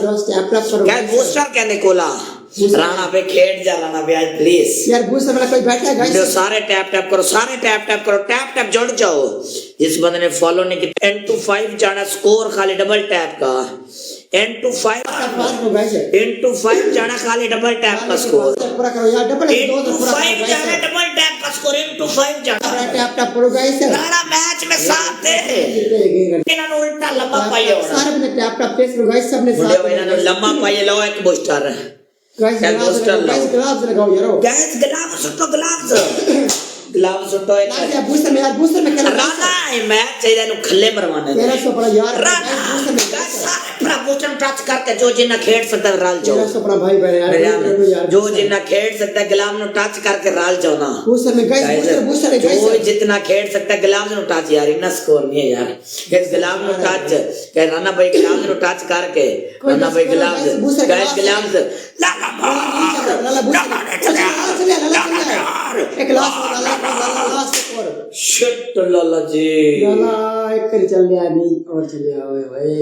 क्या बूस्टर क्या निकोला राणा पे खेड़ जा राणा पे आज प्लीज यार बूस्टर वाला कोई बैठा है गाइस सारे टैप टैप करो सारे टैप टैप करो टैप टैप जुड़ जाओ जिस बंदे ने फॉलो नहीं किया 10 to 5 जाना स्कोर खाली डबल टैप का 10 to 5 जाना खाली डबल टैप का स्कोर पूरा करो यार डबल 5 जाना डबल टैप का स्कोर 5 जाना टैप टैप करो गाइस राणा मैच में साथ है इन्होंने उल्टा लंबा पाया सारे बंदे टैप टैप फेस करो गाइस सबने साथ इन्होंने लंबा पाया लो एक बूस्टर गाइस ग्लव्स लगाओ यार गाइस ग्लव्स सुटो एक बूस्टर में खेला राणा मैच चाहिए नु खल्ले मरवाने 1300 पर यार राणा सारे बूस्टर टच करके जो जिन्ना खेल सकता है राल जाओ 1300 पर भाई यार जो जिन्ना खेल सकता है ग्लव्स नु टच करके राल जाओ ना बूस्टर में गाइस बूस्टर जो जितना खेल सकता है ग्लव्स नु टच यार इतना स्कोर नहीं है यार गाइस ग्लव्स नु टच कह राणा भाई ग्लव्स नु टच करके राणा भाई ग्लव्स गाइस ग्लव्स लाला एक लास्ट शिट लाला जी लाला एक कर चल गया अभी और चल गया ओए ओए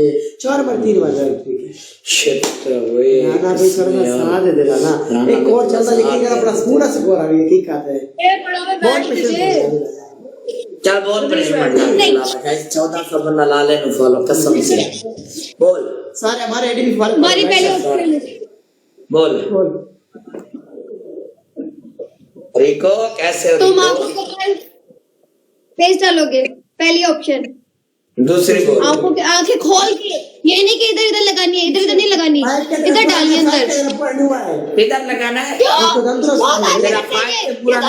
4 बार 3 बार ठीक है शिट ओए ना भाई सर में साथ दे देला ना एक और चलता लेकिन यार अपना पूरा स्कोर आ गया ठीक कहते हैं ए बड़ा में बैठ तुझे चल बहुत पनिशमेंट गाइस 1400 बंदा ला ले नु फॉलो कसम से बोल सारे हमारे आईडी में फॉलो हमारी पहले ऑप्शन बोल रिको कैसे हो तुम आपको पेज डालोगे पहली ऑप्शन दूसरी बोल आंखें खोल के ये नहीं कि इधर इधर लगानी है इधर नहीं लगानी इधर डालिए अंदर इधर लगाना है तेरा फाइट से पूरा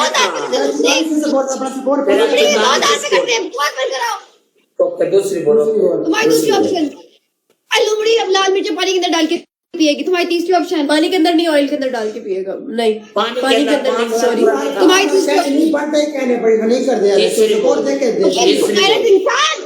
तो दूसरी बोलो तुम्हारी दूसरी ऑप्शन लुमड़ी अब लाल मिर्च पानी के अंदर डाल के पिएगी तुम्हारी तीसरी ऑप्शन पानी के अंदर नहीं ऑयल के अंदर डाल के पिएगा नहीं पानी के अंदर नहीं सॉरी तुम्हारी तीसरी नहीं पढ़ते ही कहने पड़ेगा नहीं कर दिया तीसरी और देख के इंसान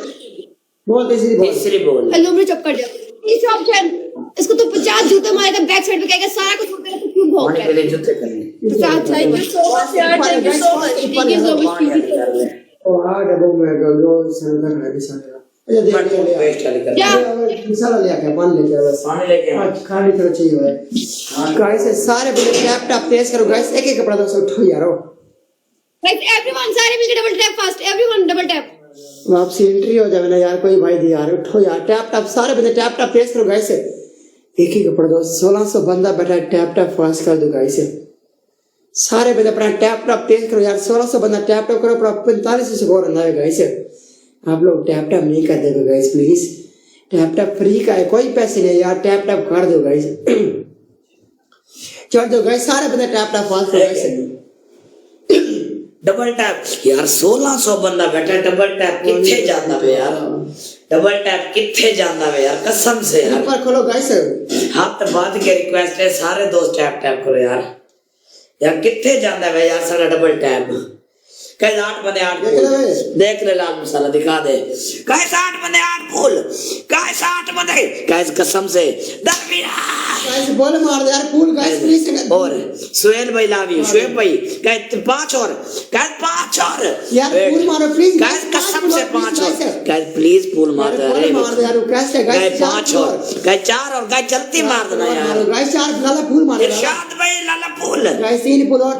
बोल तीसरी बोल लुमड़ी चुप कर जाओ तीसरी ऑप्शन इसको तो 50 जूते मारेगा बैक साइड पे कहेगा सारा कुछ होता है तो क्यों भौंक रहा है पहले जूते कर ले 50 थैंक यू सो मच यार thank you so much thank you so much ओ हां डबल में गो संदर है बिसाने ये देख ले पेस्ट वाली कर क्या मसाला ले आके पानी लेके बस पानी लेके आज खाने तो चाहिए है गाइस सारे बंदे टैप टैप प्रेस करो गाइस एक एक कपड़ा दो सब उठो यारो गाइस एवरीवन सारे मिलकर double tap fast everyone double tap वापसी एंट्री हो जावे ना यार कोई भाई दी यार उठो यार टैप टैप सारे बंदे टैप टैप प्रेस करो गाइस एक ही कपड़ा दो 1600 बंदा बैठा है टैप टैप फास्ट कर दो गाइस सारे बंदे अपना टैप टैप प्रेस करो यार 1600 बंदा टैप टैप करो अपना 45 स्कोर आना है गाइस आप लोग टैप टैप नहीं कर देगा guys please tap tap free का है कोई पैसे नहीं यार टैप टैप कर दो गाइस छोड़ दो गाइस सारे बंदे टैप टैप फास्ट करो गाइस डबल टैप यार 1600 बंदा बैठा डबल टैप किथे जांदा बे यार डबल टैप किथे जांदा बे यार कसम से यार ऊपर खोलो गाइस हाथ बाद के रिक्वेस्ट है सारे दोस्त टैप टैप करो यार किथे जांदा बे यार सारा डबल टैप कैसे 8 बंदे 8 फूल देख ले लाल मसाला दिखा दे कैसे 8 बंदे 8 फूल कैसे 8 बंदे कैसे कसम से दरमिया कैसे बोल मार दे यार फूल गाइस प्लीज और सुहेल भाई लव यू शुएब भाई कैसे 5 और कैसे 5 और यार फूल मारो प्लीज कैसे कसम से 5 और कैसे प्लीज फूल मार दे अरे मार दे यार कैसे गाइस 5 और कैसे 4 और कैसे जल्दी मार देना यार गाइस 4 लाला फूल मार इरशाद भाई लाला फूल गाइस 3 फूल और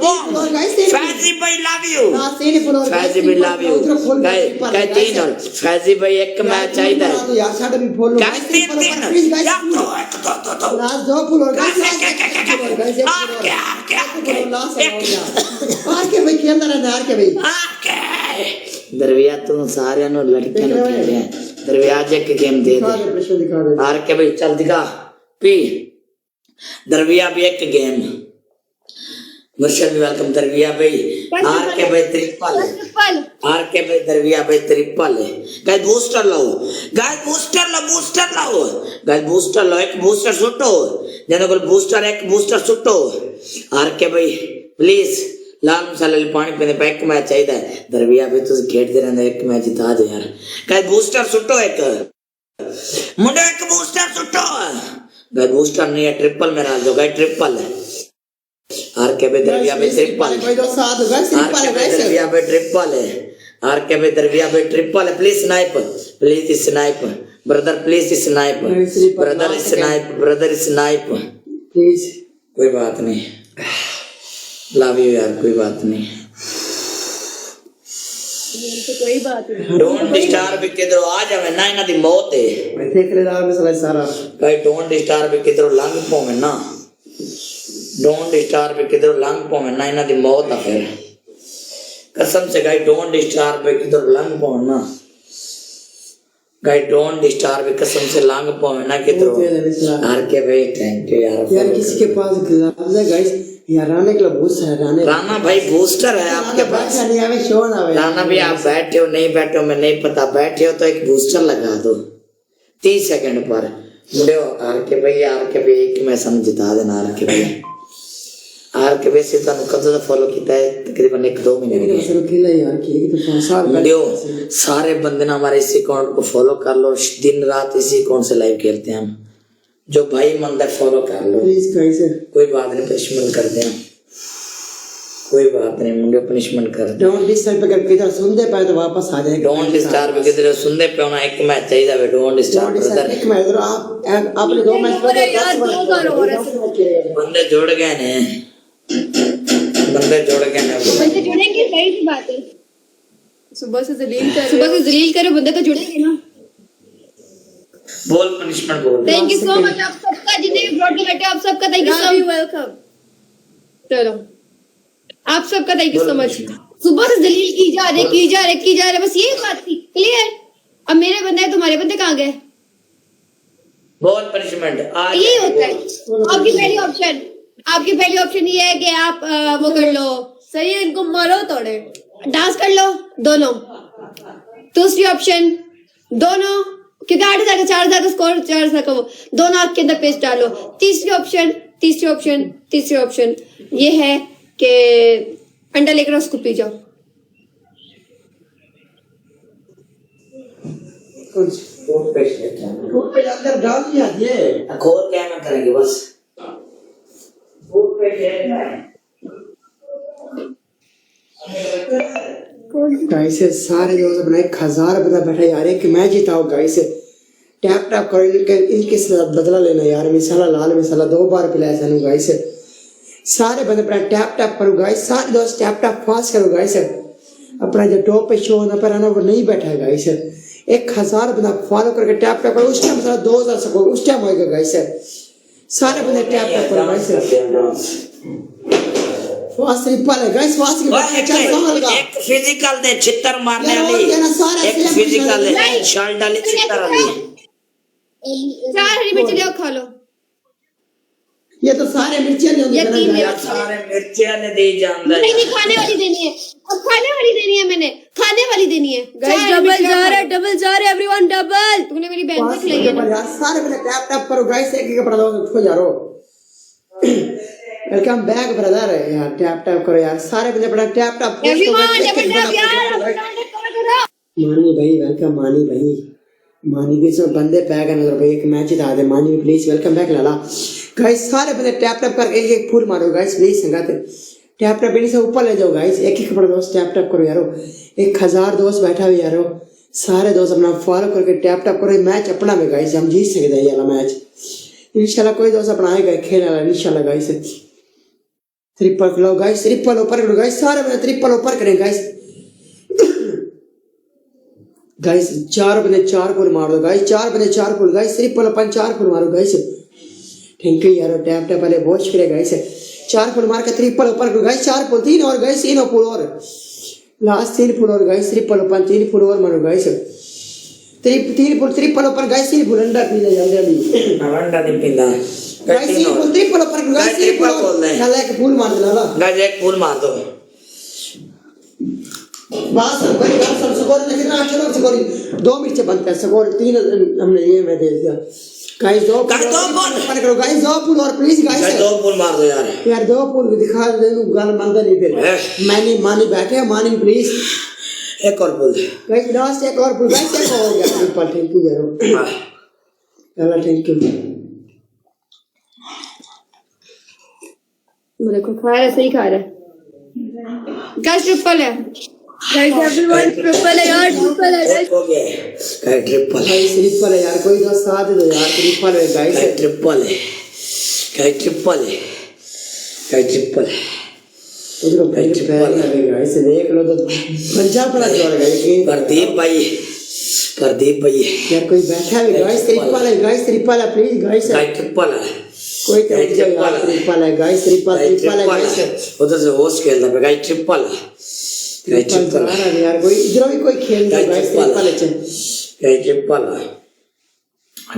गाइस 3 फैजी भाई लव यू फैजी भाई लव यू काय 3 और फैजी भाई एक मैच चाहिए यार साढ़े भी फूल काय 3 यार तो लास्ट 2 फूल और गाइस के भाई खेल रहा है के भाई दरविया तू सारे नो लड़के नो खेल रहे दरविया एक गेम दे दे आर के भाई चल दिखा पी दरविया भी एक गेम मुर्शद वेलकम दरविया भाई आर के भाई ट्रिपल आर के भाई दरविया भाई ट्रिपल है गाइस बूस्टर लाओ गाइस बूस्टर लाओ गाइस बूस्टर लो एक बूस्टर सुटो जने को बूस्टर एक बूस्टर सुटो आर के भाई प्लीज लाल मसाले पानी पीने पे एक मैच चाहिए दरविया भाई तुझे खेल दे रहे एक मैच जिता दे यार गाइस बूस्टर सुटो एक मुंडे एक बूस्टर सुटो गाइस बूस्टर नहीं है ट्रिपल में डाल दो गाइस ट्रिपल है आर के बे दरविया में ट्रिपल कोई तो साथ गाइस दरविया में ट्रिपल है आर के बे दरविया में ट्रिपल है please snipe brother please snipe, brother snipe, brother snipe please. कोई बात नहीं, लव यू यार, कोई बात नहीं। कोई बात नहीं। डोंट डिस्टर्ब किधरो आ जावे ना, इना दी मौत है। मैं देख रहा हूं सारा भाई डोंट डिस्टर्ब किधरो लंघ पोवे ना, डोंट डिस्टर्ब किधरो लंघ पोवे ना, इना दी मौत है फिर कसम से। गाइस डोंट डिस्टर्ब किधरो लंघ पोवे ना, गाइस डोंट डिस्टर्ब कसम से लंघ पोवे ना किधरो। यार के भाई थैंक यू यार। यार किसी के पास ग्लव्स है गाइस? यार राना के लिए बूस्ट है। राना भाई बूस्टर है आपके पास? नहीं आवे शो ना आवे। राना भी आप बैठे हो नहीं बैठे हो मैं नहीं पता, बैठे हो तो एक बूस्टर लगा दो 30 सेकंड पर। मुड़े आर के भाई, आर के भाई एक मैच जिता देना आर के भाई। आर के भाई से तुम कब से फॉलो किया है? तकरीबन 1-2 महीने हो गए। खेला यार कि तो 5 साल मुड़े सारे बंदे ना हमारे इसी अकाउंट को फॉलो कर लो, दिन रात इसी अकाउंट से लाइव खेलते हैं हम। जो भाई मंद है फॉलो कर लो प्लीज गाइस। कोई बात नहीं, पनिशमेंट कर दें, कोई बात नहीं मुंडे, पनिशमेंट कर दे। डोंट डिस्टर्ब अगर किधर सुनते पाए तो वापस आ जाएगा। डोंट डिस्टर्ब किधर सुनते पे होना, एक मैच चाहिए वे। डोंट डिस्टर्ब ब्रदर, एक मैच तो आप आपने 2 मैच अरे यार 2 साल हो रहे हैं। बंदे जुड़ गए ने, बंदे जुड़ गए ने, बंदे जुड़ेंगे, सही सी बात है। सुबह से जलील करो, बंदे तो जुड़ेंगे ना। बोल पनिशमेंट बोल। थैंक यू सो मच आप सबका, जितने भी ब्रॉड बैठे आप सबका thank you so much. Welcome. चलो आप सबका थैंक यू सो मच। सुबह से दलील की जा रहे, बस यही बात थी। क्लियर? अब मेरे बंदे हैं, तुम्हारे बंदे कहाँ गए? बोल पनिशमेंट आज यही होता है। आपकी पहली ऑप्शन ये है कि आप वो कर लो, सही है, इनको मारो तोड़े, डांस कर लो दोनों। दूसरी ऑप्शन दोनों, क्योंकि 8,000 का 4,000 का स्कोर, 4,000 का वो, दोनों आग के अंदर पेस्ट डालो। तीसरी ऑप्शन ये है कि अंडा लेकर उसको पी जाओ। अंदर डाल दिया ये खोल क्या ना करेंगे बस। गाइस सारे दोस्त अपना 1000 बंदा बैठा यार, एक मैच जिताओ गाइस। टैप करो, इनके साथ बदला लेना यार। मिसाला लाल मिसाला 2 बार पिलाया सानू गाइस। सारे बंदे अपना टैप करो गाइस, सारे दोस्त टैप फास्ट करो गाइस। अपना जो टॉप पे शो होना पर है ना वो नहीं बैठा है गाइस। 1000 बंदा फॉलो करके टैप करो, उस टाइम सारा 2000 सको उस टाइम होएगा गाइस। सारे बंदे टैप करो गाइस। फास्ट रिपल है गाइस, फास्ट एक फिजिकल दे छितर मारने वाली, एक फिजिकल दे शॉट डाली छितर वाली। 4 हरी मिर्च ले खा लो। ये तो सारे मिर्चियां ले ये 3 ले सारे मिर्चियां ने दे जानदा है। नहीं खाने वाली देनी है, अब खाने वाली देनी है, मैंने खाने वाली देनी है। गाइस डबल जा रहा है एवरीवन, डबल। तूने मेरी बहन से खिलाई है ना यार। सारे बंदे टैप करो गाइस, एक कपड़ा दो उठो यारो। वेलकम बैक ब्रदर यार, टैप करो यार। सारे बंदे अपना टैप एवरीवन, डबल टैप यार, मानी भाई वेलकम, मानी भी सब बंदे पैक है भाई। एक मैच जिता दे मानी भी please. Welcome back Lala. Guys सारे बंदे टैप करके एक फुल मारो गाइस प्लीज। संगाते टैप बेली से ऊपर ले जाओ गाइस। एक कपड़ा दोस्त टैप करो यारो। 1000 दोस्त बैठा हुआ यारो। सारे दोस्त अपना फॉलो करके टैप करो। मैच अपना में गाइस हम जीत सकते हैं ये वाला मैच इंशाल्लाह। कोई दोस्त अपना आएगा खेल वाला इंशाल्लाह गाइस। ट्रिपल लो गाइस, ट्रिपल ऊपर करो गाइस। सारे बंदे ट्रिपल ऊपर करें गाइस। गाइस 4 बंदे 4 पुल मार दो गाइस। 4 बंदे 4 पुल गाइस। ट्रिपल अपन 4 पुल मारो गाइस। थैंक यू यार। टैप वाले बहुत शुक्रिया गाइस। 4 पुल मार के ट्रिपल ऊपर करो गाइस। 4 पुल 3 और गाइस, 3 पुल और लास्ट 3 पुल और गाइस। ट्रिपल अपन 3 पुल और मारो गाइस। 3 पुल ट्रिपल ऊपर गाइस। 3 पुल अंडा पी ले जल्दी अंडा नहीं पींदा गाइस। 3 पुल ट्रिपल ऊपर करो गाइस। 3 पुल बोल दे नाला एक पुल मार देना गाइस। एक पुल मार दो बस। भाई यार सब स्कोर लेकिन चलो स्कोर 2 मिनट से बंद कर। स्कोर 3 हमने ये मैं दे दिया गाइस। 2 पुल करो गाइस। 2 पुल और प्लीज गाइस। 2 पुल मार दो यार 2 पुल दिखा दे। गल मंदा नहीं फिर मैंने मानी बैठे मानी प्लीज। एक और पुल गाइस लास्ट एक और पुल गाइस। एक हो गया ट्रिपल। थैंक यू यार चलो थैंक यू। देखो खा रहा है, सही खा रहा है गाइस। ट्रिपल है गाइस एवरीवन ट्रिपल है यार, ट्रिपल है गाइस। हो गया गाइस ट्रिपल है गाइस ट्रिपल है यार, कोई दोस्त साथ दे यार, ट्रिपल है गाइस। गाइस ट्रिपल है गाइस ट्रिपल है गाइस ट्रिपल है उधर भाई ट्रिपल है गाइस, देख लो तो पंजाब वाला जोड़ है कि प्रदीप भाई यार कोई बैठा है गाइस, ट्रिपल है गाइस, ट्रिपल है प्लीज गाइस। गाइस ट्रिपल है कोई ट्रिपल है गाइस, ट्रिपल है गाइस। उधर से होस्ट खेलता है गाइस ट्रिपल है गाइस ट्रिपल है यार, कोई इधर भी कोई खेल रहा है गाइस, ट्रिपल है गाइस ट्रिपल है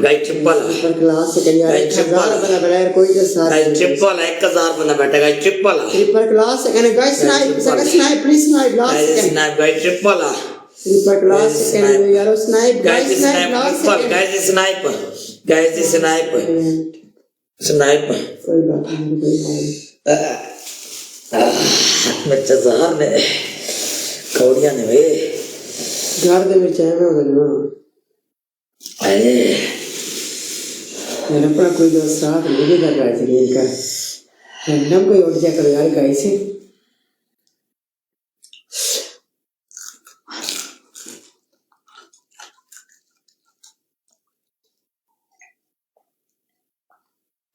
गाइस ट्रिपल है पर क्लास से यार 1000 बना यार, कोई तो साथ गाइस ट्रिपल है 1000 बंदा बैठा गाइस ट्रिपल है ट्रिपल क्लास से guys, snipe please, snipe last guys snipe guys triple है ट्रिपल क्लास से यार, snipe guys snipe guys snipe guys snipe snipe कोई बात नहीं बच्चा जहर ने कौड़िया ने वे घर दे में चाहे में ना अरे मेरा पर कोई दोस्त साथ मुझे कर रहा है गेम का, रैंडम कोई उठ जा करो यार गाइस।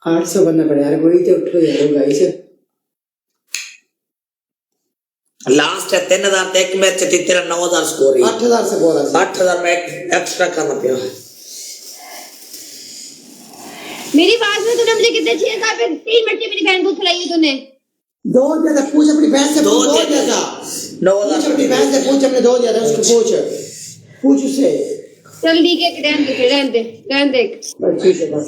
आठ 800 बंदा पड़ा यार, कोई तो उठो यार गाइस। लास्ट है 3000 तक मैच तेरा 9000 स्कोर है 8000 से बोला 8000 में एक्स्ट्रा करना पिया। मेरी बात में तूने मुझे कितने 6 साल पे 3 मिनट मेरी बहन को खिलाई है तूने। 2 दिया था, पूछ अपनी बहन से, दो 2 दिया दिया था, था। 9000 पूछ अपनी बहन से, पूछ अपने 2 दिया था उसको, पूछ उससे। चल ठीक है, रहने दे ठीक है बस।